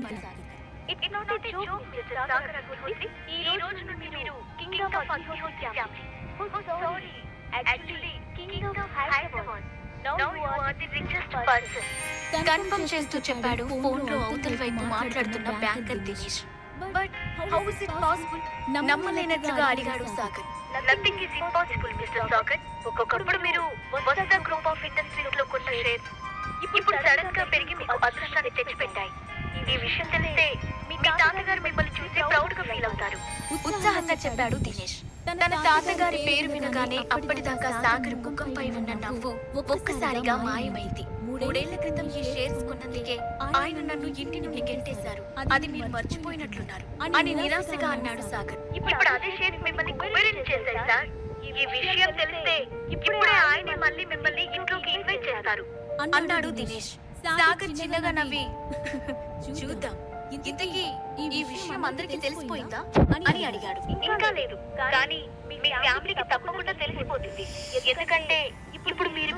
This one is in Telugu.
It's not a joke, Mr. Sagar Agnihotri. ఈ రోజు నుండి మీరు king of Agnihotri family. Oh, sorry. Actually, king of Hyderabad. Now you are the richest person. Confirm చేస్తూ చెప్పాడు ఫోన్ లో అవతల వైపు మాట్లాడుతున్న banker Dinesh. But how is it possible? నమ్మలేనట్లుగా అడిగాడు Sagar. Nothing is impossible, Mr. Sagar. ఒకప్పుడు మీరు వస్తా గ్రూప్ ఆఫ్ ఇండస్ట్రీస్ లో కొన్న షేర్ ఇప్పుడు సడన్ గా పెరిగి మీకు అదృష్టాన్ని తెచ్చిపెట్టాయి. ఈ విషయం తెలిస్తే మీ తాతగారు మిమ్మల్ని చూసి ప్రౌడ్ గా ఫీల్ అవుతారు. ఉత్సాహంగా చెప్పాడు దినేష్. తన తాతగారి పేరు వినగానే అప్పటిదాకా సాగర్ ముఖంపై ఉన్న నవ్వు ఒక్కసారిగా మాయమైంది. 3 ఏళ్ల క్రితం ఈ షేర్స్ కొన్నందుకే ఆయన నన్ను ఇంటి నుండి గెంటేశారు. అది మీరు మర్చిపోయినట్లున్నారు అని నిరాశగా అన్నాడు సాగర్. ఇప్పుడు అదే షేర్స్ మిమ్మల్ని కుబేరుని చేశాయి సార్. ఈ విషయం తెలిస్తే ఇప్పుడే ఆయన మళ్ళీ మిమ్మల్ని ఇంట్లోకి ఇన్వైట్ చేస్తారు అన్నాడు దినేష్. సాగర్ చిన్నగా నవ్వి చూద్దాం, ఇంతకీ ఈ విషయం అందరికీ తెలిసిపోయిందా అని అడిగాడు. ఇంకా లేదు, కానీ మీ ఫ్యామిలీకి తప్పకుండా తెలిసిపోతుంది. ఎందుకంటే ఇప్పుడు మీరు